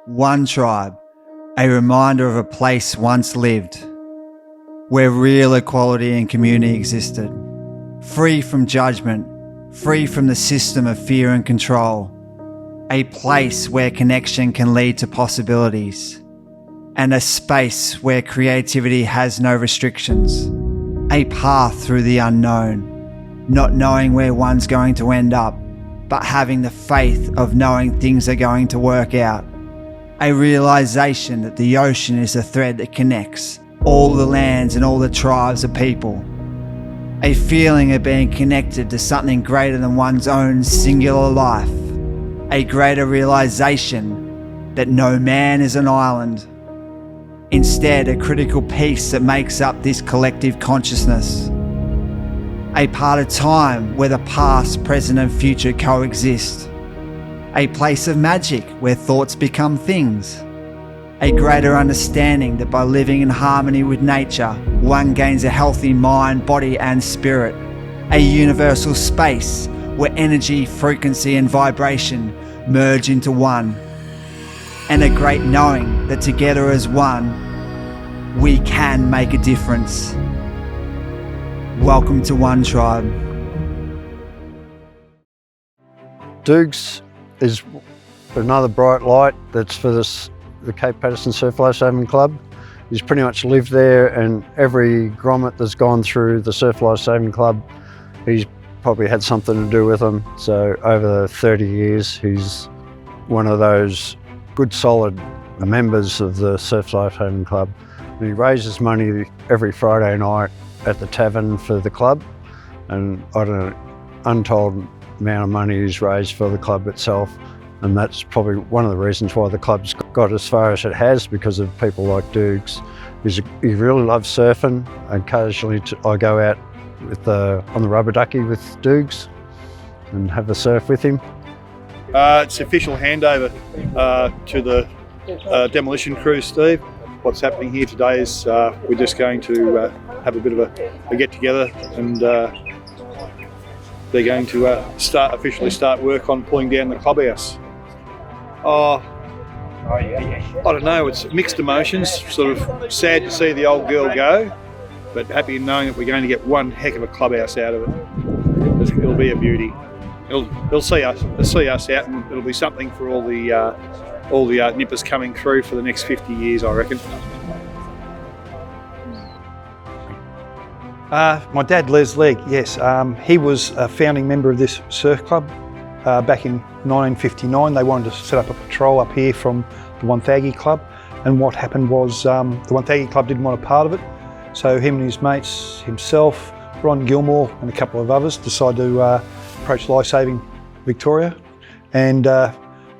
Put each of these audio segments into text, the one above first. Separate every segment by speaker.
Speaker 1: One tribe, a reminder of a place once lived, where real equality and community existed, free from judgment, free from the system of fear and control, a place where connection can lead to possibilities, and a space where creativity has no restrictions, a path through the unknown, not knowing where one's going to end up, but having the faith of knowing things are going to work out. A realisation that the ocean is a thread that connects all the lands and all the tribes of people. A feeling of being connected to something greater than one's own singular life. A greater realisation that no man is an island. Instead, a critical piece that makes up this collective consciousness. A part of time where the past, present and future coexist. A place of magic where thoughts become things. A greater understanding that by living in harmony with nature, one gains a healthy mind, body and spirit. A universal space where energy, frequency and vibration merge into one. And a great knowing that together as one, we can make a difference. Welcome to One Tribe.
Speaker 2: Dooges is another bright light that's for the Cape Paterson Surf Lifesaving Club. He's pretty much lived there, and every grommet that's gone through the Surf Lifesaving Club, he's probably had something to do with them. So over the 30 years, he's one of those good solid members of the Surf Lifesaving Club. And he raises money every Friday night at the tavern for the club, and I don't know, untold amount of money he's raised for the club itself, and that's probably one of the reasons why the club's got as far as it has, because of people like Dooges. He really loves surfing. Occasionally I go out on the rubber ducky with Dooges and have a surf with him.
Speaker 3: It's official handover to the demolition crew, Steve. What's happening here today is we're just going to have a bit of a get together, and they're going to officially start work on pulling down the clubhouse. I don't know, it's mixed emotions, sort of sad to see the old girl go, but happy knowing that we're going to get one heck of a clubhouse out of it. It'll be a beauty. It'll see us out, and it'll be something for all the nippers coming through for the next 50 years, I reckon.
Speaker 4: My dad, Dooges Legg, yes. He was a founding member of this surf club back in 1959. They wanted to set up a patrol up here from the Wonthaggi Club, and what happened was the Wonthaggi Club didn't want a part of it, so him and his mates, himself, Ron Gilmore and a couple of others decided to approach Lifesaving Victoria and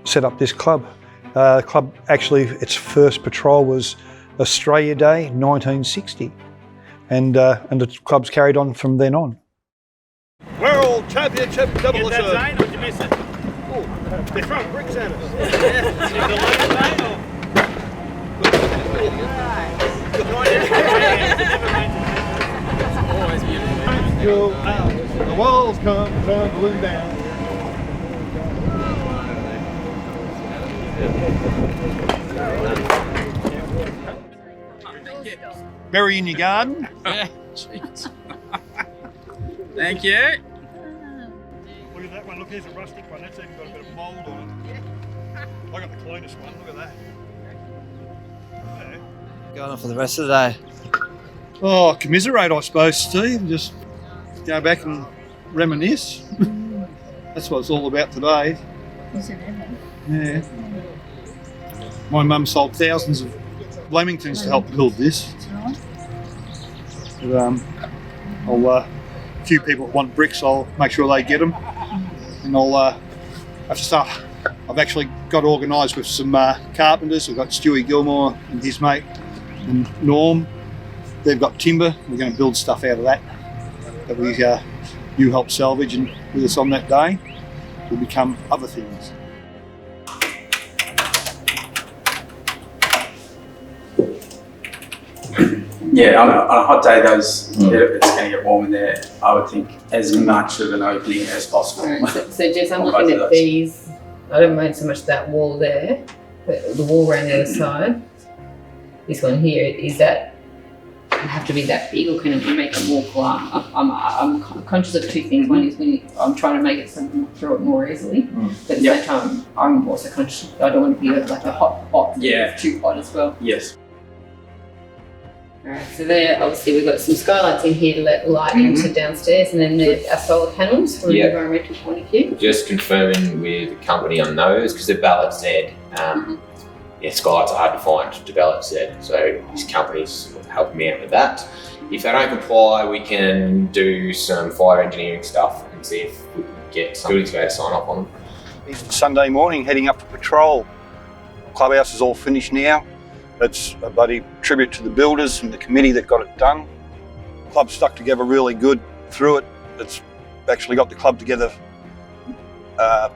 Speaker 4: set up this club. The club, actually, its first patrol was Australia Day 1960. And the club's carried on from then on.
Speaker 3: World Championship double
Speaker 5: Get that Zane, or did you miss it?
Speaker 3: Oh, they're throwing bricks at us.
Speaker 5: Always beautiful.
Speaker 3: The walls come tumbling down. Berry in your garden?
Speaker 5: Yeah, jeez. Thank you.
Speaker 3: Look at that one, look, here's a rustic one, that's even got a bit of mould on it. I got the cleanest one, look at that. Yeah.
Speaker 1: Going on for the rest of the day.
Speaker 3: Oh, commiserate, I suppose, Steve. Just go back and reminisce. That's what it's all about today. Yeah. My mum sold thousands of Lamingtons to help build this. But, a few people that want bricks, I'll make sure they get them, and I'll have to start. I've actually got organised with some carpenters. We've got Stewie Gilmore and his mate and Norm. They've got timber. We're going to build stuff out of that you help salvage, and with us on that day will become other things.
Speaker 6: Yeah, on a hot day, it's going to get warm in there. I would think as much of an opening as possible.
Speaker 7: So Jess, I'm looking at these. I don't mind so much that wall there. the wall around the other side, this one here, is that have to be that big, or can it make it more flat? I'm conscious of two things. One is I'm trying to make it so I can throw it more easily, but at the same time, I'm also conscious I don't want to be like a hot pot.
Speaker 6: Yeah.
Speaker 7: Too hot as well.
Speaker 6: Yes.
Speaker 7: Alright, so there, obviously we've got some skylights in here to let light into downstairs, and then our solar panels from an environmental point of view.
Speaker 8: Just confirming with the company on those, because they're Ballot Z. Skylights are hard to find to Ballot Z, so this company's helping me out with that. If they don't comply, we can do some fire engineering stuff and see if we can get somebody to go to sign off on them.
Speaker 3: It's Sunday morning, heading up to patrol. Clubhouse is all finished now. It's a bloody tribute to the builders and the committee that got it done. The club stuck together really good through it. It's actually got the club together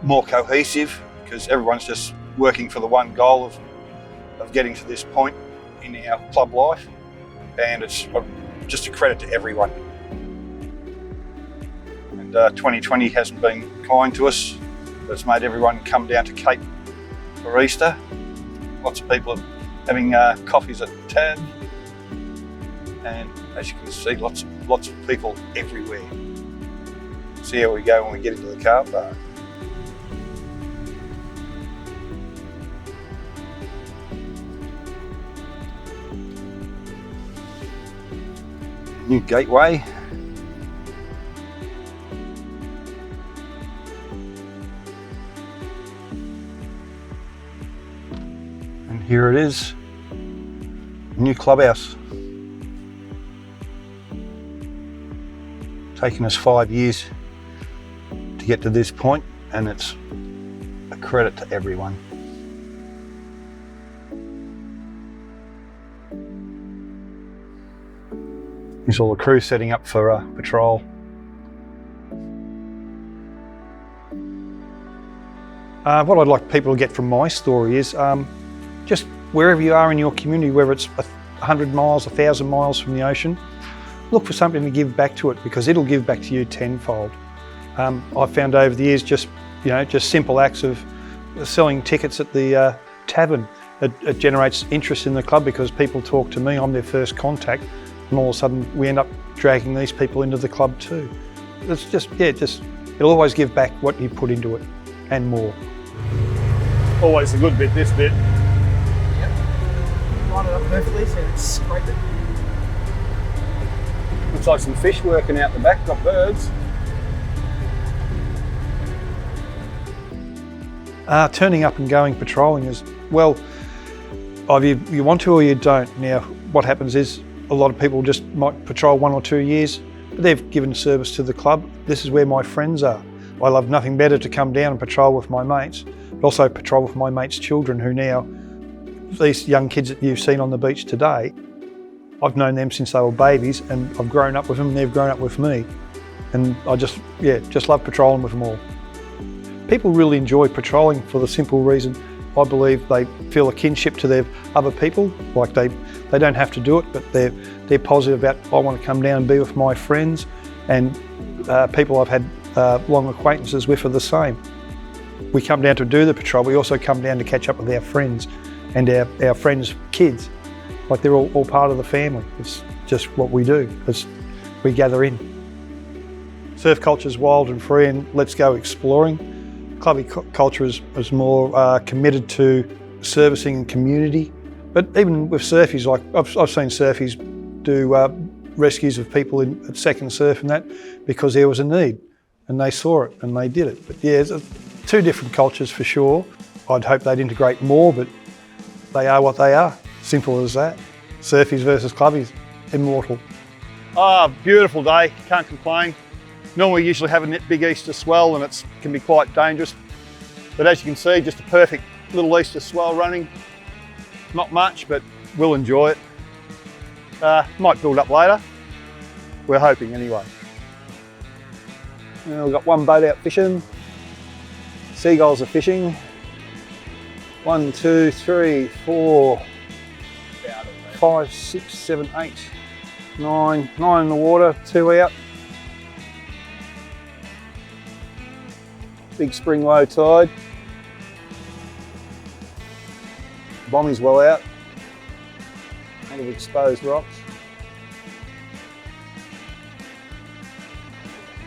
Speaker 3: more cohesive, because everyone's just working for the one goal of getting to this point in our club life, and it's just a credit to everyone. And 2020 hasn't been kind to us. It's made everyone come down to Cape for Easter. Lots of people are having coffees at the tab, and as you can see, lots of people everywhere. See how we go when we get into the car park. New gateway. And here it is, new clubhouse. Taken us 5 years to get to this point, and it's a credit to everyone. Here's all the crew setting up for patrol. What I'd like people to get from my story is just wherever you are in your community, whether it's 100 miles, 1,000 miles from the ocean, look for something to give back to it, because it'll give back to you tenfold. I've found over the years just simple acts of selling tickets at the tavern. It generates interest in the club because people talk to me, I'm their first contact, and all of a sudden we end up dragging these people into the club too. It's it'll always give back what you put into it and more. Always a good bit, this bit.
Speaker 9: Yep. Line it up perfectly so it's scrape it.
Speaker 3: Looks like some fish working out the back, got birds.
Speaker 4: Turning up and going patrolling is, well, either you want to or you don't. Now, what happens is a lot of people just might patrol 1 or 2 years, but they've given service to the club. This is where my friends are. I love nothing better to come down and patrol with my mates, but also patrol with my mates' children, who now, these young kids that you've seen on the beach today, I've known them since they were babies, and I've grown up with them and they've grown up with me. And I just love patrolling with them all. People really enjoy patrolling for the simple reason, I believe they feel a kinship to their other people, like they don't have to do it, but they're positive about, I want to come down and be with my friends, and people I've had long acquaintances with are the same. We come down to do the patrol, we also come down to catch up with our friends and our friends' kids. Like, they're all part of the family. It's just what we do, we gather in. Surf culture's wild and free, and let's go exploring. Clubby culture is more committed to servicing community. But even with surfies, like I've seen surfies do rescues of people at Second Surf and that, because there was a need and they saw it and they did it. But yeah, it's two different cultures for sure. I'd hope they'd integrate more, but they are what they are. Simple as that. Surfies versus clubbies, immortal.
Speaker 3: Beautiful day, can't complain. Normally we usually have a big Easter swell and it can be quite dangerous. But as you can see, just a perfect little Easter swell running. Not much, but we'll enjoy it. Might build up later. We're hoping anyway. We've got one boat out fishing. Seagulls are fishing. 1, 2, 3, 4, 5, 6, 7, 8, 9. 9 in the water, 2 out. Big spring low tide.
Speaker 4: Bombing's well out. A lot of exposed rocks.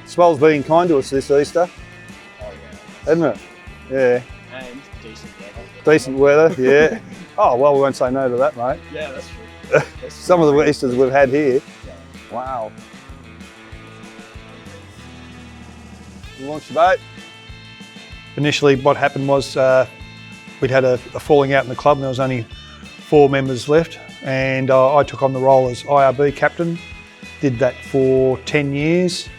Speaker 4: Swell's been kind to us this Easter.
Speaker 5: Oh,
Speaker 4: Hasn't it? Yeah.
Speaker 5: And decent weather.
Speaker 4: Decent weather, yeah. Oh, well, we won't say no to that, mate.
Speaker 5: Yeah, that's true.
Speaker 4: Some of the Easters we've had here. Wow. We launched the boat. Initially, what happened was we'd had a falling out in the club and there was only 4 members left, and I took on the role as IRB captain. Did that for 10 years.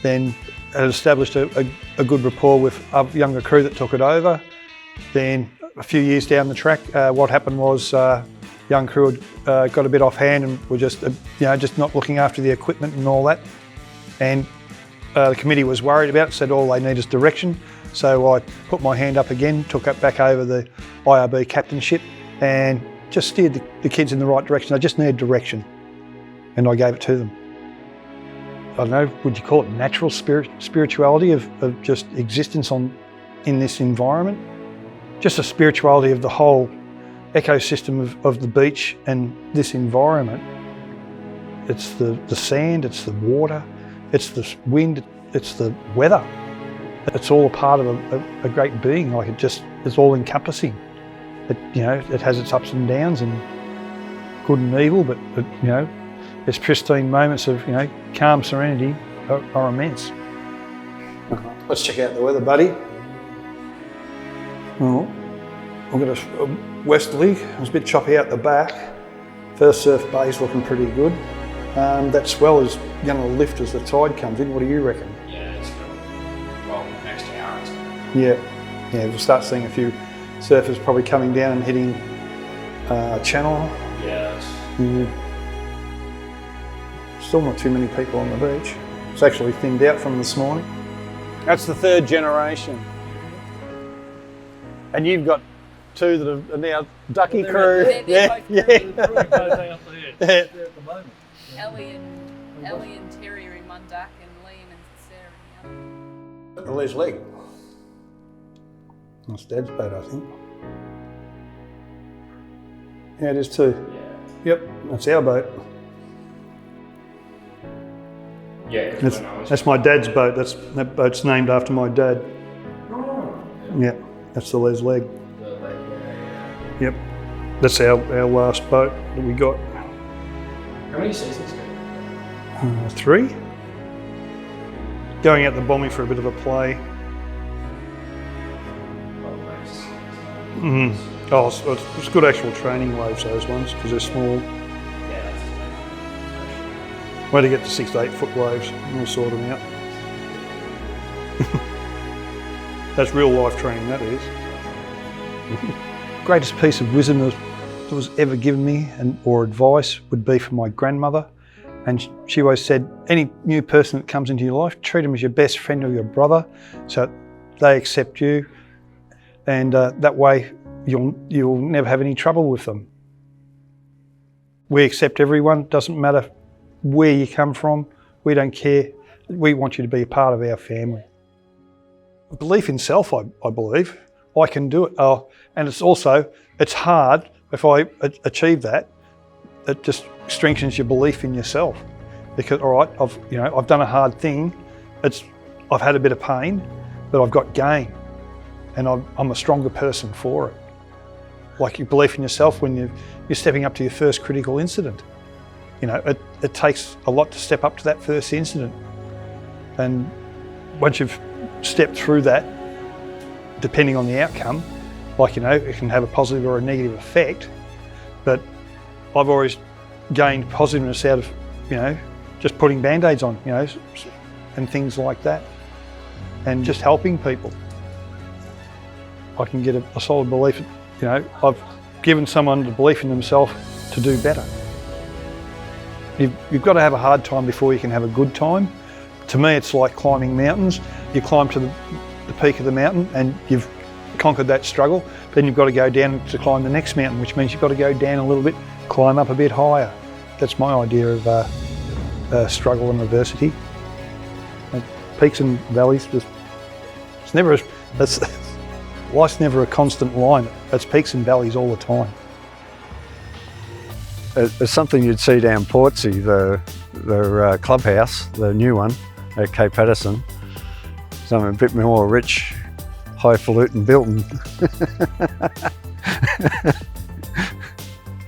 Speaker 4: Then had established a good rapport with a younger crew that took it over. Then a few years down the track, what happened was young crew had got a bit offhand and were just just not looking after the equipment and all that. And the committee was worried about it, said all they need is direction. So I put my hand up again, took it back over the IRB captainship and just steered the kids in the right direction. They just needed direction and I gave it to them. I don't know, would you call it natural spirituality of just existence in this environment? Just a spirituality of the whole ecosystem of the beach and this environment. It's the sand, it's the water, it's the wind, it's the weather. It's all a part of a great being, like it's all encompassing. It has its ups and downs and good and evil, but its pristine moments of calm serenity are immense. Let's check out the weather, buddy. Oh, we've got a westerly. It was a bit choppy out the back. First surf bay's looking pretty good. That swell is going to lift as the tide comes in. What do you reckon?
Speaker 8: Yeah, it's good. Well, next hour it's
Speaker 4: Yeah, we'll start seeing a few surfers probably coming down and hitting channel.
Speaker 8: Yeah.
Speaker 4: Still not too many people on the beach. It's actually thinned out from this morning. That's the 3rd generation. And you've got 2 that are now ducky crew.
Speaker 10: They're
Speaker 4: Yeah.
Speaker 10: At the moment. Ellie and Terry are in one duck and Liam and Sarah in the other.
Speaker 4: The Dooges Legg. That's Dad's boat, I think. Yeah, it is too.
Speaker 8: Yeah.
Speaker 4: Yep, that's our boat.
Speaker 8: Yeah,
Speaker 4: That's my dad's boat. That boat's named after my dad. Yeah, that's the Dooges Legg. Yep, that's our last boat that we got.
Speaker 8: How many seasons ago?
Speaker 4: 3. Going out the bombing for a bit of a play. Oh, it's good actual training waves, those ones, because they're small. Way to get to 6 to 8 foot waves, and we'll sort them out. That's real life training, that is. Greatest piece of wisdom that was ever given me or advice would be from my grandmother. And she always said, any new person that comes into your life, treat them as your best friend or your brother, so they accept you. And that way you'll never have any trouble with them. We accept everyone, doesn't matter where you come from, we don't care. We want you to be a part of our family. Belief in self, I believe. I can do it. And it's hard. If I achieve that, it just strengthens your belief in yourself. Because, all right, I've done a hard thing. I've had a bit of pain, but I've got gain. And I'm a stronger person for it. Like your belief in yourself when you're stepping up to your first critical incident. It takes a lot to step up to that first incident. And once you've stepped through that, depending on the outcome, it can have a positive or a negative effect. But I've always gained positiveness out of, just putting band-aids on, and things like that. And just helping people. I can get a solid belief, I've given someone the belief in themselves to do better. You've got to have a hard time before you can have a good time. To me, it's like climbing mountains. You climb to the peak of the mountain and you've conquered that struggle. Then you've got to go down to climb the next mountain, which means you've got to go down a little bit, climb up a bit higher. That's my idea of struggle and adversity. Peaks and valleys, life's never a constant line. It's peaks and valleys all the time.
Speaker 2: It's something you'd see down Portsea, the clubhouse, the new one at Cape Paterson. Something a bit more rich, highfalutin building.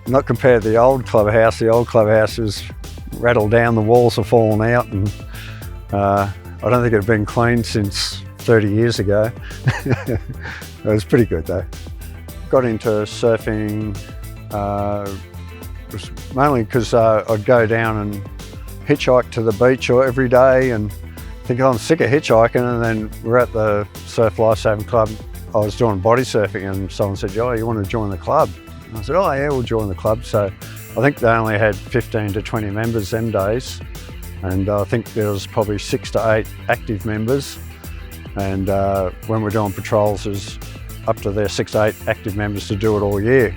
Speaker 2: Not compared to the old clubhouse. The old clubhouse was rattled down, the walls have fallen out, and I don't think it had been cleaned since 30 years ago. It was pretty good though. Got into surfing mainly because I'd go down and hitchhike to the beach every day and think, I'm sick of hitchhiking, and then we're at the Surf Lifesaving Club. I was doing body surfing and someone said, oh, you want to join the club? And I said, oh yeah, we'll join the club. So I think they only had 15 to 20 members them days, and I think there was probably 6 to 8 active members, and when we're doing patrols there's up to their 6 to 8 active members to do it all year.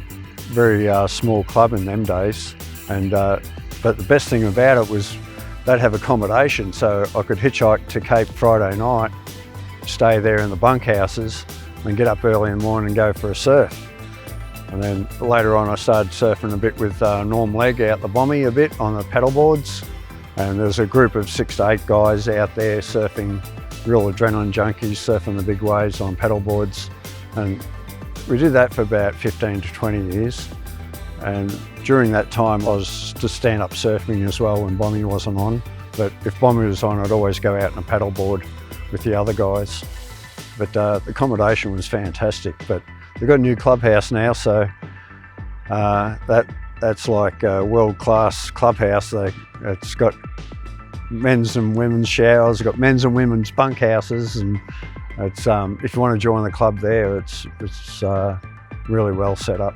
Speaker 2: Very small club in them days, and but the best thing about it was they'd have accommodation, so I could hitchhike to Cape Friday night, stay there in the bunkhouses, and get up early in the morning and go for a surf. And then later on I started surfing a bit with Norm Legg out the Bommy a bit on the paddle boards, and there's a group of 6 to 8 guys out there surfing, real adrenaline junkies, surfing the big waves on paddle boards. And we did that for about 15 to 20 years. And during that time I was just stand-up surfing as well when Bommy wasn't on. But if Bommy was on, I'd always go out on a paddle board with the other guys. But the accommodation was fantastic. But they've got a new clubhouse now, so that's like a world-class clubhouse. It's got men's and women's showers, it's got men's and women's bunkhouses, and it's if you want to join the club there, it's really well set up.